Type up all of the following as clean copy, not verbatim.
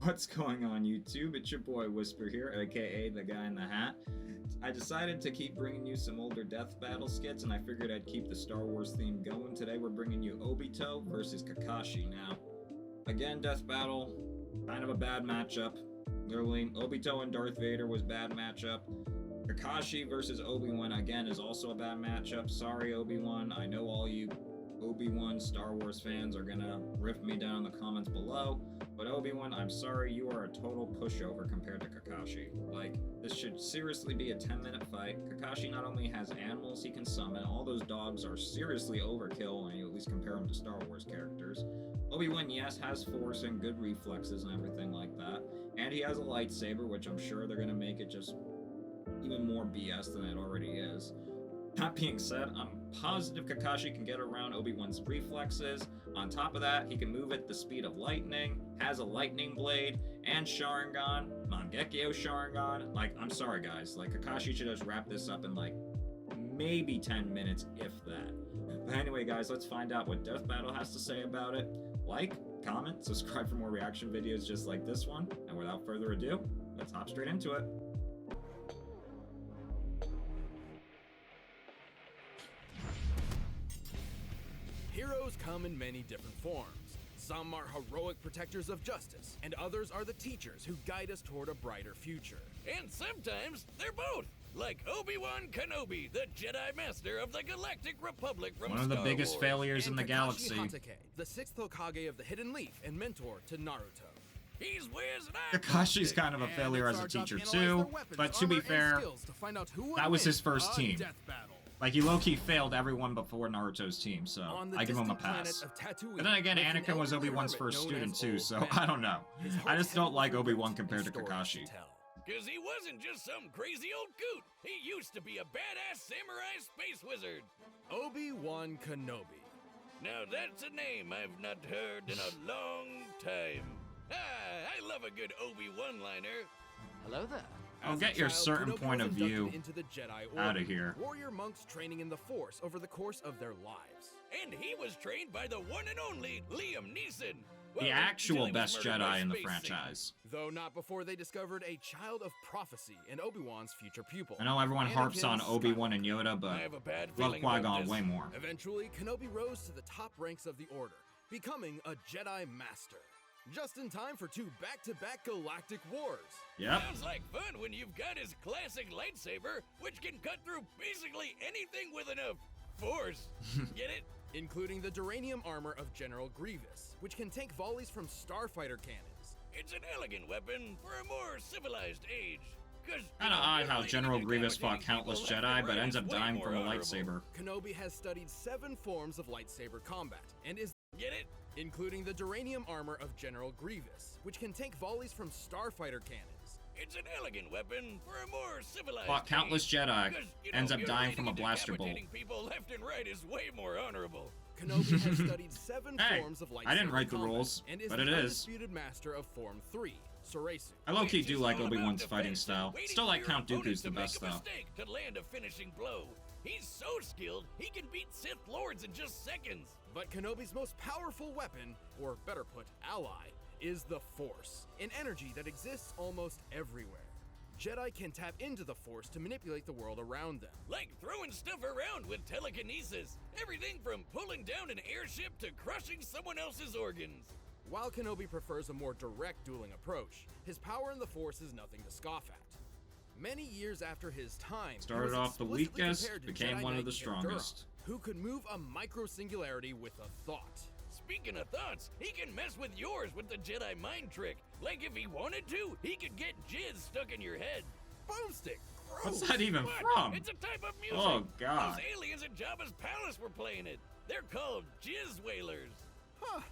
What's going on YouTube? It's your boy Whisper here, aka the guy in the hat. I decided to keep bringing you some older death battle skits, and I figured I'd keep the Star Wars theme going. Today we're bringing you Obito versus Kakashi. Now, again, death battle, kind of a bad matchup. Literally, Obito and Darth Vader was bad matchup. Kakashi versus Obi-Wan, again, is also a bad matchup. Sorry, Obi-Wan. I know all you Obi-Wan Star Wars fans are gonna riff me down in the comments below, but Obi-Wan, I'm sorry, you are a total pushover compared to Kakashi. Like, this should seriously be a 10-minute fight. Kakashi not only has animals he can summon, all those dogs are seriously overkill when you at least compare them to Star Wars characters. Obi-Wan, yes, has force and good reflexes and everything like that, and he has a lightsaber, which I'm sure they're gonna make it just even more BS than it already is. That being said, I'm positive Kakashi can get around Obi-Wan's reflexes. On top of that, he can move at the speed of lightning, has a lightning blade, and Sharingan, Mangekyo Sharingan. Like, I'm sorry guys, like, Kakashi should just wrap this up in like, maybe 10 minutes, if that. But anyway guys, let's find out what Death Battle has to say about it. Like, comment, subscribe for more reaction videos just like this one, and without further ado, let's hop straight into it. Heroes come in many different forms. Some are heroic protectors of justice, and others are the teachers who guide us toward a brighter future. And sometimes they're both, like Obi-Wan Kenobi, the Jedi Master of the Galactic Republic from One of the Star biggest Wars. failures in the Kakashi galaxy. Hatake, the sixth Hokage of the Hidden Leaf and mentor to Naruto. He's whiz and Kakashi's kind of a failure as a teacher too, but to be fair, that was his first team. Like, he low-key failed everyone before Naruto's team, so I give him a pass. But then again, Anakin was Obi-Wan's first student too, so I don't know. I just don't like Obi-Wan compared to Kakashi. Because he wasn't just some crazy old coot. He used to be a badass samurai space wizard. Obi-Wan Kenobi. Now that's a name I've not heard in a long time. Ah, I love a good Obi-Wan liner. Hello there. I'll get your certain point of view out of here. Warrior monks training in the Force over the course of their lives. And he was trained by the one and only Liam Neeson. Well, The actual until he was best murdered by Jedi in the space franchise. Though not before they discovered a child of prophecy in Obi-Wan's future pupil. I know everyone harps on Anakin Obi-Wan and Yoda, I have a but bad love feeling about Qui-Gon this. way more. Eventually, Kenobi rose to the top ranks of the Order, becoming a Jedi Master. Just in time for 2 back-to-back galactic wars. Yep. Sounds like fun when you've got his classic lightsaber, which can cut through basically anything with enough force. Get it? Including the duranium armor of General Grievous, which can take volleys from starfighter cannons. It's an elegant weapon for a more civilized age. Kinda odd how General Grievous fought countless Jedi, but ends up dying from a lightsaber. Kenobi has studied 7 forms of lightsaber combat, and is Get it? including the duranium armor of General Grievous, which can take volleys from starfighter cannons. It's an elegant weapon for a more civilized Fought countless age. Jedi, 'Cause, ends up you're dying reading from a and blaster bolt. decapitating people left and right is way more honorable. Kenobi has studied 7 Hey, forms of lightsaber I didn't write the combat, rules, and is but the it is. undisputed master of Form 3, Soresu. I low-key It's do just like all Obi-Wan's about fighting defense style. and waiting Still for like your Count opponent Dooku's to the best make a though. mistake to land a finishing blow. He's so skilled, he can beat Sith Lords in just seconds. But Kenobi's most powerful weapon, or better put, ally, is the Force, an energy that exists almost everywhere. Jedi can tap into the Force to manipulate the world around them. Like throwing stuff around with telekinesis. Everything from pulling down an airship to crushing someone else's organs. While Kenobi prefers a more direct dueling approach, his power in the Force is nothing to scoff at. Many years after his time, he Started was off the explicitly weakest, compared to became Jedi one of Knight the Ghidorah, strongest. who could move a micro-singularity with a thought. Speaking of thoughts, he can mess with yours with the Jedi mind trick. Like if he wanted to, he could get jizz stuck in your head. Boomstick! What's that even What? from? It's a type of music. Oh, God. Those aliens at Jabba's palace were playing it. They're called jizz whalers. Huh.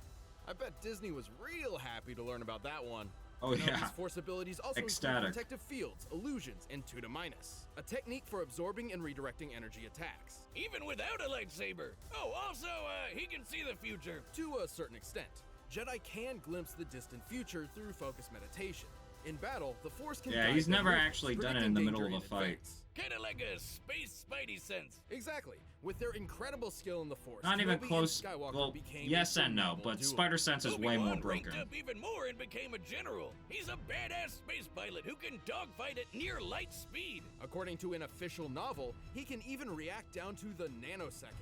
I bet Disney was real happy to learn about that one. Oh, Kenobi's yeah. Force abilities also Ecstatic. include protective fields, illusions, and Tuda Minus, a technique for absorbing and redirecting energy attacks. Even without a lightsaber. Oh, also, he can see the future. To a certain extent, Jedi can glimpse the distant future through focused meditation. In battle, the Force can Yeah, guide he's their never movements, actually done it predicting in the middle danger of a in fight. advance. Kinda like a space spidey sense. Exactly. With their incredible skill in the Force, Not even Kenobi close. and Skywalker Well, became yes a and no, formidable but duo. Spider Sense is way more Obi-Wan ranked broken. up even more and became a general. He's a badass space pilot who can dogfight at near light speed. According to an official novel, he can even react down to the nanosecond.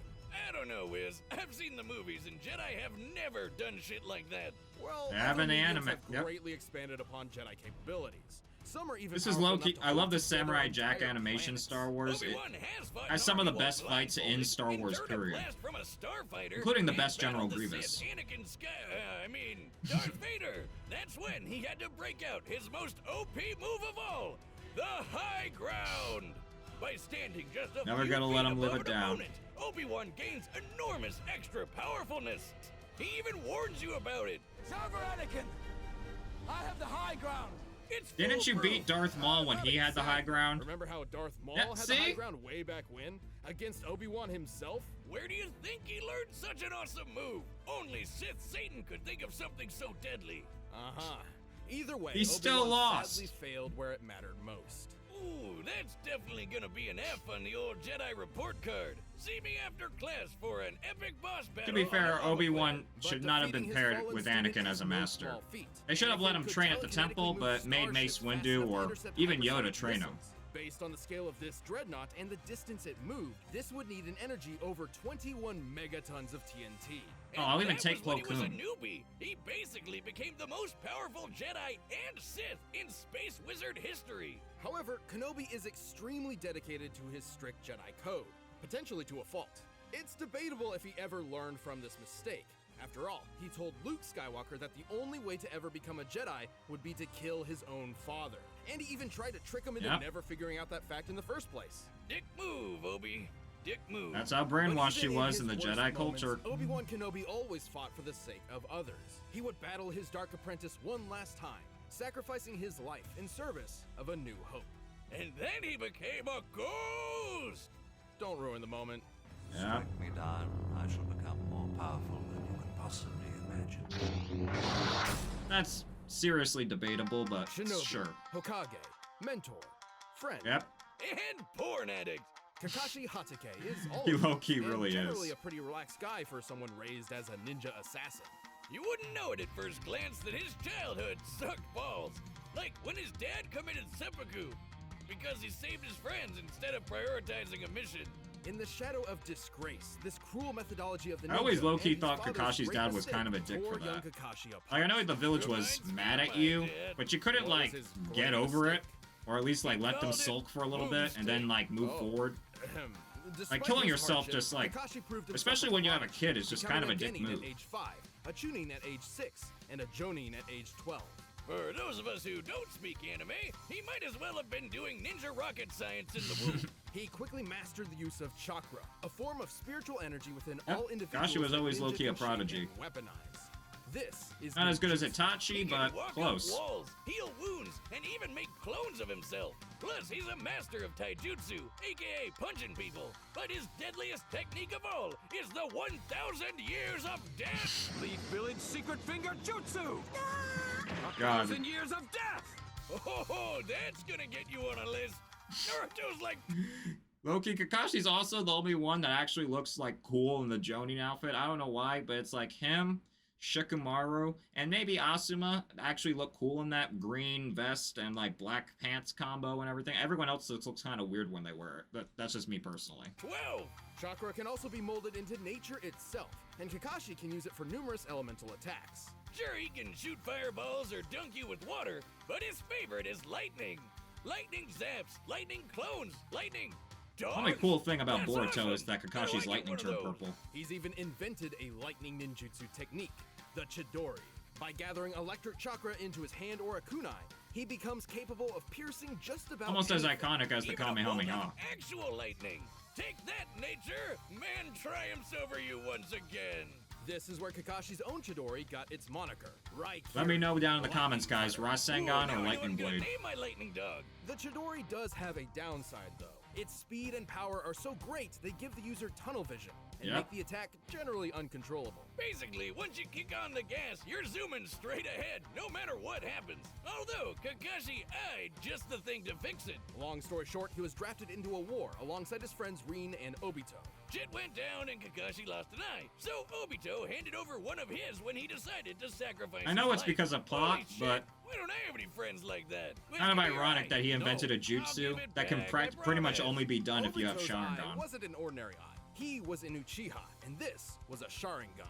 I don't know, Wiz. I've seen the movies, and Jedi have never done shit like that. Well, They have other in the mediums anime, have yep. greatly expanded upon Jedi capabilities. Some are even This is powerful low-key. enough to I love hold the together Samurai Jack entire animation planets. Star Wars. It Obi-Wan has fought has some of the Obi-Wan best fights in blindfolded, Star Wars, endured a period. blast from a starfighter, Including the and best General battled the Grievous. Sith Darth Vader. That's when he had to break out his most OP move of all, the high ground. By standing just a Never few gonna feet let him live above it an down. opponent, Obi-Wan gains enormous extra powerfulness. He even warns you about it. It's over, Anakin! I have the high ground! It's Didn't you foolproof. beat Darth Maul when he had the high ground? Remember how Darth Maul Yeah, had the see? high ground way back when? Against Obi-Wan himself? Where do you think he learned such an awesome move? Only Sith Satan could think of something so deadly. Uh-huh. Either way, He still Obi-Wan lost. sadly failed where it mattered most. Ooh, that's definitely gonna be an F on the old Jedi report card. See me after class for an epic boss battle. To be fair, on a lava Obi-Wan But should not have been defeating his paired fallen with student Anakin is as a no master. small feat. They should have let him Anakin could train at the telekinetically temple, move but made Mace starships fast Windu enough to or intercept even Yoda hypersonic train him. missiles. Based on the scale of this dreadnought and the distance it moved, this would need an energy over 21 megatons of TNT. Oh, I'll And even that take was when Plo he was a Koon. newbie. He basically became the most powerful Jedi and Sith in Space Wizard history. However, Kenobi is extremely dedicated to his strict Jedi code, potentially to a fault. It's debatable if he ever learned from this mistake. After all, he told Luke Skywalker that the only way to ever become a Jedi would be to kill his own father. And he even tried to trick him into Yep. never figuring out that fact in the first place. Dick move, Obi. Dick move. That's how But brainwashed he even was his in the worst Jedi moments, culture. Obi-Wan Kenobi always fought for the sake of others. He would battle his dark apprentice one last time, sacrificing his life in service of a new hope. And then he became a ghost. Don't ruin the moment. Yeah. Strike me down, I shall become more powerful than you can possibly imagine. That's seriously debatable, but Shinobi, sure. Hokage, mentor, friend. Yep. And porn addict. Kakashi Hatake is all He of these, low-key and really generally is. a pretty relaxed guy for someone raised as a ninja assassin. You wouldn't know it at first glance that his childhood sucked balls. Like when his dad committed seppuku because he saved his friends instead of prioritizing a mission. In the shadow of disgrace, this cruel methodology of the ninja I always low-key and his thought father's Kakashi's great dad was mistake kind of a dick tore for young that. Kakashi apart. Like, I know the village was mad at you, but you couldn't, What was like, his get great over it. mistake? Or at least, like, let them called it sulk for a little bit and then, like, move Oh. forward. Ahem. Despite killing his yourself hardship, just, like, Kakashi proved himself especially when you have a kid, it's just kind of a dick becoming move. Genin at age 5, a Chunin at age 6, and a Jonin at age 12. For those of us who don't speak anime, he might as well have been doing ninja rocket science in the womb. He quickly mastered the use of chakra, a form of spiritual energy within Yep, all individuals. Kakashi was that always ninja low-key a can shape prodigy. and weaponize. This is Not as good as ninjutsu. He Itachi, can but walk close. up walls, heal wounds, and even make clones of himself. Plus, he's a master of taijutsu, aka punching people. But his deadliest technique of all is the 1,000 years of death. Leaf Village Secret Finger Jutsu! God. 1,000 years of death! Oh, that's gonna get you on a list. Naruto's like, Loki, Kakashi's also the only one that actually looks, like, cool in the Jonin outfit. I don't know why, but it's like him, Shikamaru, and maybe Asuma actually look cool in that green vest and, like, black pants combo and everything. Everyone else looks kind of weird when they wear it, but that's just me personally. 12. Chakra can also be molded into nature itself, and Kakashi can use it for numerous elemental attacks. Sure, he can shoot fireballs or dunk you with water, but his favorite is lightning. Lightning zaps, lightning clones, lightning dogs. The only cool thing about That's Boruto awesome. is that I Kakashi's like lightning one of turned those. purple. He's even invented a lightning ninjutsu technique, the Chidori. By gathering electric chakra into his hand or a kunai, he becomes capable of piercing just about Almost as anything. iconic as the Even a bolt Kamehameha. of actual lightning. Take that, nature! Man triumphs over you once again. This is where Kakashi's own Chidori got its moniker. Right Let here. me know down in the Lightning comments, guys. Fighter. Rasengan Now or I know Lightning I'm gonna Blade? name my lightning dog. The Chidori does have a downside, though. Its speed and power are so great, they give the user tunnel vision. and Yep. make the attack generally uncontrollable. Basically, once you kick on the gas, you're zooming straight ahead, no matter what happens. Although, Kakashi eyed just the thing to fix it. Long story short, he was drafted into a war alongside his friends Rin and Obito. Shit went down and Kakashi lost an eye, so Obito handed over one of his when he decided to sacrifice I know his it's life. because of plot, Holy shit, but we don't have any friends like that. Which kind of can be ironic right. that he invented No, a I'll jutsu give it that can back, I pretty much promise. only be done if you have Obito's eye Sharingan. wasn't an ordinary eye. He was an Uchiha, and this was a Sharingan.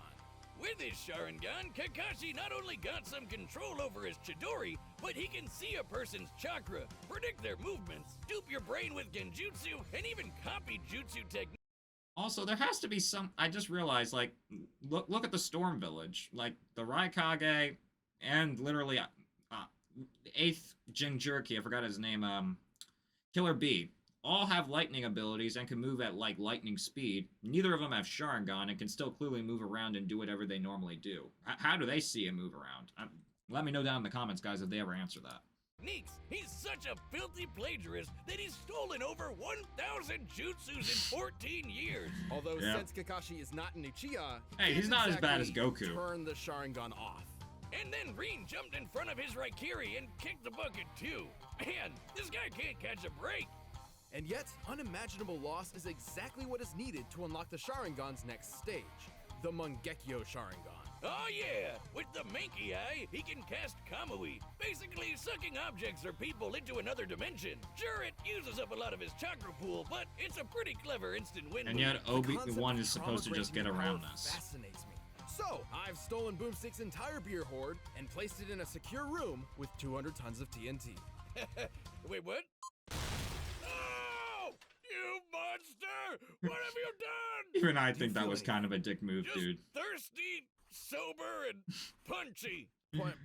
With his Sharingan, Kakashi not only got some control over his Chidori, but he can see a person's chakra, predict their movements, dupe your brain with genjutsu, and even copy jutsu techniques. Also, there has to be some. I just realized, like, look at the Storm Village, like the Raikage, and literally, 8th Jinchuriki. I forgot his name. Killer Bee. All have lightning abilities and can move at like lightning speed. Neither of them have Sharingan and can still clearly move around and do whatever they normally do. How do they see him move around? Let me know down in the comments, guys, if they ever answer that. He's such a filthy plagiarist that he's stolen over 1,000 jutsus in 14 years. Although Yeah. since Kakashi is not an Uchiha, Hey, he he's didn't not as bad as exactly Goku. Turn the Sharingan off. And then Rin jumped in front of his Raikiri and kicked the bucket too. Man, this guy can't catch a break. And yet, unimaginable loss is exactly what is needed to unlock the Sharingan's next stage, the Mangekyo Sharingan. Oh yeah, with the Mankey Eye, he can cast Kamui, basically sucking objects or people into another dimension. Sure, it uses up a lot of his chakra pool, but it's a pretty clever instant win. And yet, The Obi-Wan concept is of supposed to just get trauma around power this. Fascinates me. So, I've stolen Boomstick's entire beer hoard and placed it in a secure room with 200 tons of TNT. Wait, what? Oh! You monster! What have you done? Even I Do you think that feel was anything? kind of a dick move, Just dude. thirsty, sober, and punchy.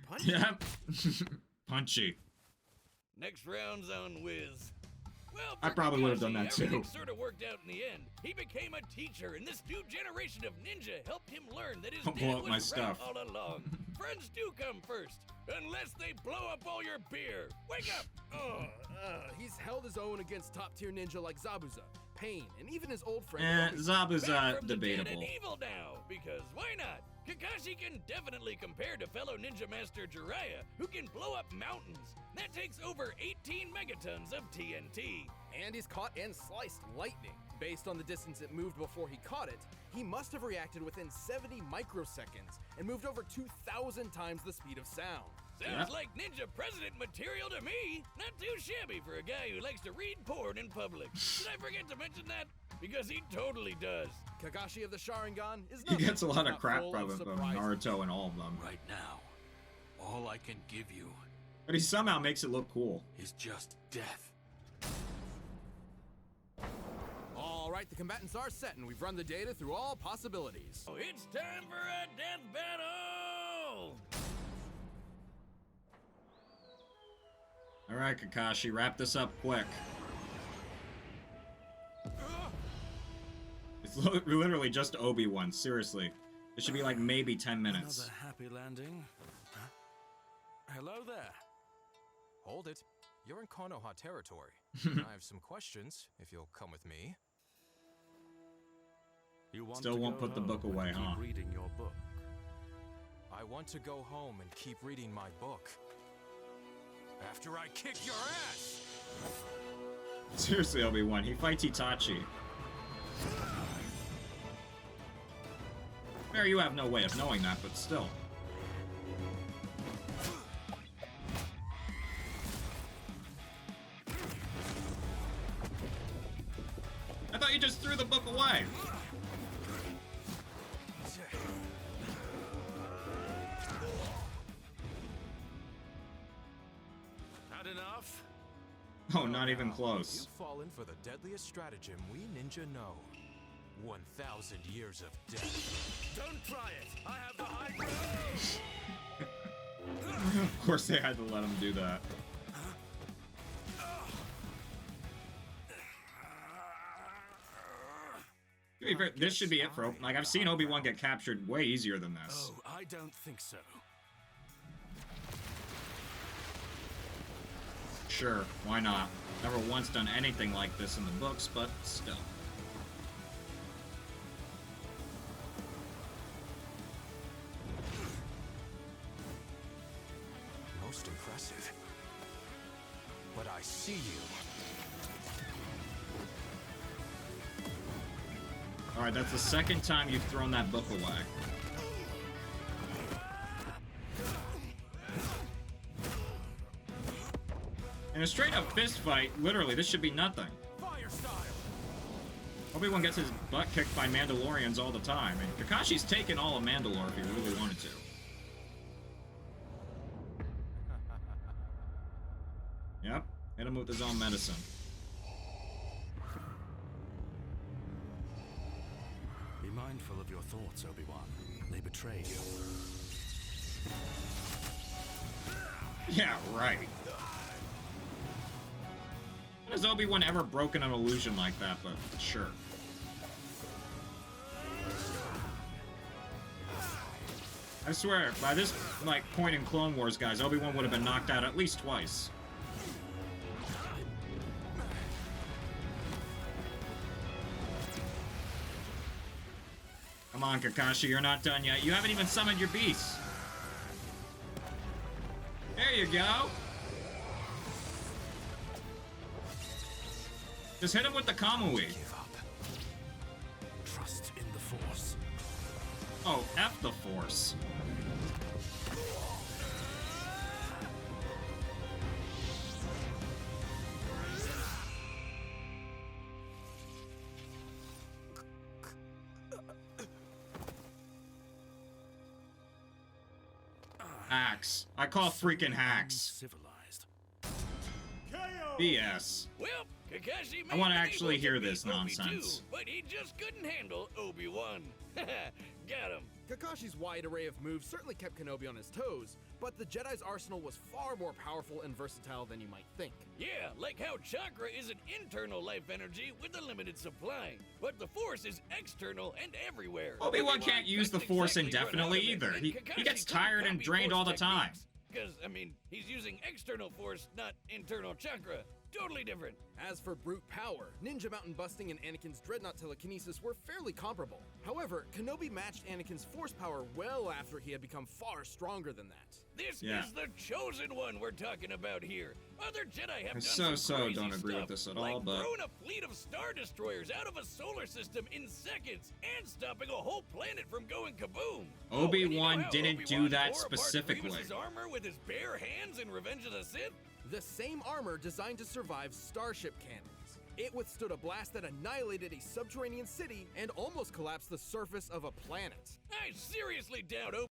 Punch? Yeah. Punchy. Next round's on Wiz. Well, I for probably would've done Kakashi, that too. Everything sort of worked out in the end. He became a teacher, and this new generation of ninja helped him learn that his Don't dad blow up was my right stuff. all along. Friends do come first, unless they blow up all your beer. Wake up! He's held his own against top-tier ninja like Zabuza, Pain, and even his old friend Obi. Zabu's Back from the dead debatable. and evil now, because why not? Kakashi can definitely compare to fellow ninja master Jiraiya, who can blow up mountains. That takes over 18 megatons of TNT. And he's caught and sliced lightning. Based on the distance it moved before he caught it, he must have reacted within 70 microseconds and moved over 2,000 times the speed of sound. Sounds Yeah. like ninja president material to me. Not too shabby for a guy who likes to read porn in public. Did I forget to mention that? Because he totally does. Kakashi of the Sharingan is He nothing gets a lot if of not crap full from of him, surprises. Naruto and all of them. Right now, all I can give you But he somehow makes it look cool. is just death. All right, the combatants are set, and we've run the data through all possibilities. Oh, it's time for a death battle! Alright, Kakashi, wrap this up quick. It's literally just Obi-Wan, seriously. It should be like maybe 10 minutes. Another happy landing. Huh? Hello there. Hold it. You're in Konoha territory. I have some questions, if you'll come with me. You want Still to won't go put the home book and away, keep huh? reading your book. I want to go home and keep reading my book. After I kick your ass! Seriously, Obi-Wan, he fights Itachi. Fair, you have no way of knowing that, but still. I thought you just threw the book away. Had enough? Oh, not even Now, close. You've fallen for the deadliest stratagem we ninja know. 1,000 years of death. Don't try it! I have the high ground! Of course they had to let him do that. To be fair, this should be it for like I've seen Obi-Wan get captured way easier than this. Oh, I don't think so. Sure, why not? Never once done anything like this in the books, but still. most impressive. But I see you. Alright, that's the second time you've thrown that book away. In a straight-up fist fight, literally, this should be nothing. Fire style. Obi-Wan gets his butt kicked by Mandalorians all the time, and Kakashi's taken all of Mandalore if he really wanted to. Yep, hit him with his own medicine. Be mindful of your thoughts, Obi-Wan. They betray you. Yeah, right. When has Obi-Wan ever broken an illusion like that, but sure. I swear, by this, point in Clone Wars, guys, Obi-Wan would have been knocked out at least twice. Come on, Kakashi, you're not done yet. You haven't even summoned your beasts. There you go. Just hit him with the Kamui. Give up. Trust in the Force. Oh, F the Force. Hacks. I call freaking hacks. Civilized. BS. Well, Kakashi I may wanna have been actually able to hear beat this Obi nonsense. too, but he just couldn't handle Obi-Wan. Got him. Kakashi's wide array of moves certainly kept Kenobi on his toes, but the Jedi's arsenal was far more powerful and versatile than you might think. Yeah, like how chakra is an internal life energy with a limited supply, but the Force is external and everywhere. Obi-Wan can't use the Force indefinitely either. He gets tired and drained all the time. Because, I mean, he's using external Force, not internal chakra. Totally different. As for brute power, ninja mountain busting and Anakin's dreadnought telekinesis were fairly comparable. However, Kenobi matched Anakin's force power well after he had become far stronger than that. This Yeah. is the chosen one we're talking about here. Other Jedi have I done some crazy don't agree with stuff, this at like all, but... throwing a fleet of Star Destroyers out of a solar system in seconds and stopping a whole planet from going kaboom. Obi-Wan how didn't do Obi-Wan that tore apart specifically. Grievous's armor with his bare hands in Revenge of the Sith? The same armor designed to survive starship cannons. It withstood a blast that annihilated a subterranean city and almost collapsed the surface of a planet. I seriously doubt Obi.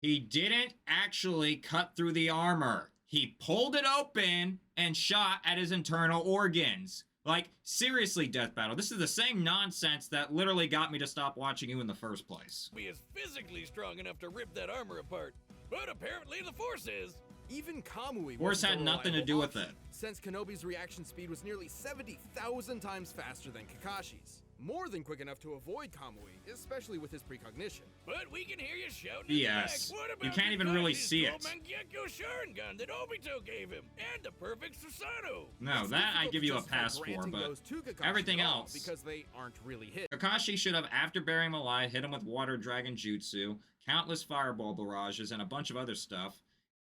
He didn't actually cut through the armor. He pulled it open and shot at his internal organs. Like, seriously, Death Battle, this is the same nonsense that literally got me to stop watching you in the first place. is physically strong enough to rip that armor apart, but apparently the Force is. Even Kamui Force wasn't had a nothing to reliable do with option, it. since Kenobi's reaction speed was nearly 70,000 times faster than Kakashi's. More than quick enough to avoid Kamui, especially with his precognition. But we can hear you shouting in the back. BS. What about You can't even really Kakashi's see it. Mangekyo Sharingan that Obito gave him, and the perfect Susanoo. No, It's that I difficult give to you a justify pass for, granting but those to Kakashi everything at all, else... because they aren't really his. Kakashi should have, after burying him alive, hit him with Water Dragon Jutsu, countless fireball barrages, and a bunch of other stuff.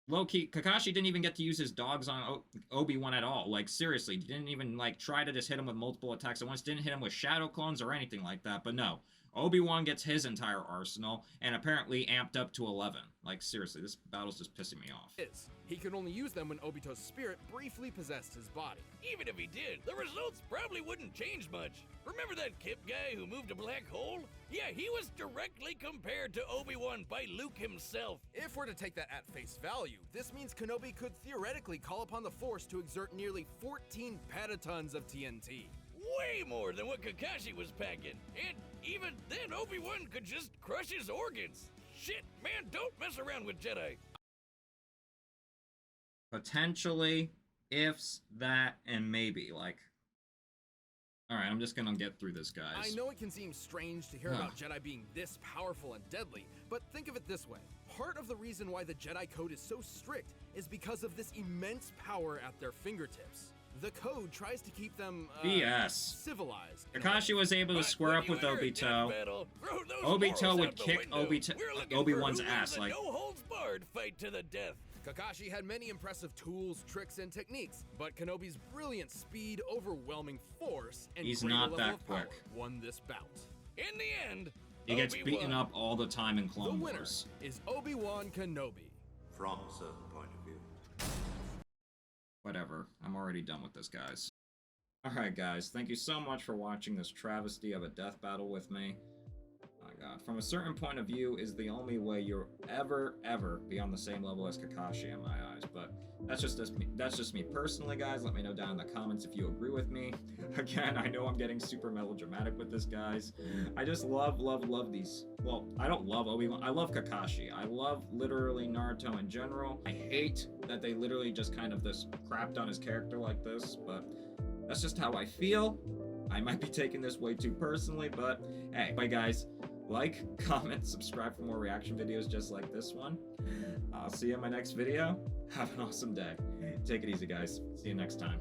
Low-key, Kakashi didn't even get to use his dogs on Obi-Wan at all. Like, seriously, didn't even, try to just hit him with multiple attacks at once. Didn't hit him with shadow clones or anything like that. But no, Obi-Wan gets his entire arsenal, and apparently amped up to 11. Like, seriously, this battle's just pissing me off. He could only use them when Obito's spirit briefly possessed his body. Even if he did, the results probably wouldn't change much. Remember that Kip guy who moved a black hole? Yeah, he was directly compared to Obi-Wan by Luke himself. If we're to take that at face value, this means Kenobi could theoretically call upon the Force to exert nearly 14 petatons of TNT. Way more than what Kakashi was packing. And even then, Obi-Wan could just crush his organs. Shit, man, don't mess around with Jedi. Potentially, ifs, that, and maybe. Alright, I'm just gonna get through this, guys. I know it can seem strange to hear about Jedi being this powerful and deadly, but think of it this way. Part of the reason why the Jedi Code is so strict is because of this immense power at their fingertips. The Code tries to keep them, BS. civilized. Kakashi was able to But square when up you with enter a death Obito. battle, throw those Obito morals would out the kick window. We're looking Obi-Wan's for who ass, wins a no-holds-barred fight to the death. Kakashi had many impressive tools, tricks, and techniques, but Kenobi's brilliant speed, overwhelming force, and He's greater not level that of power quick. won this bout. In the end, He gets Obi-Wan beaten up all the time in The Clone winner Wars. is Obi-Wan Kenobi. From a certain point of view. Whatever. I'm already done with this, guys. Alright, guys. Thank you so much for watching this travesty of a death battle with me. Oh my god. From a certain point of view is the only way you'll ever be on the same level as Kakashi in my eyes. But that's just me personally, guys. Let me know down in the comments if you agree with me. Again, I know I'm getting super melodramatic with this, guys. I just love these. Well, I don't love Obi-Wan. I love Kakashi. I love literally Naruto in general. I hate that they literally just kind of this crapped on his character like this, but that's just how I feel. I might be taking this way too personally, but hey. Bye, guys. Like, comment, subscribe for more reaction videos just like this one. I'll see you in my next video. Have an awesome day. Take it easy, guys. See you next time.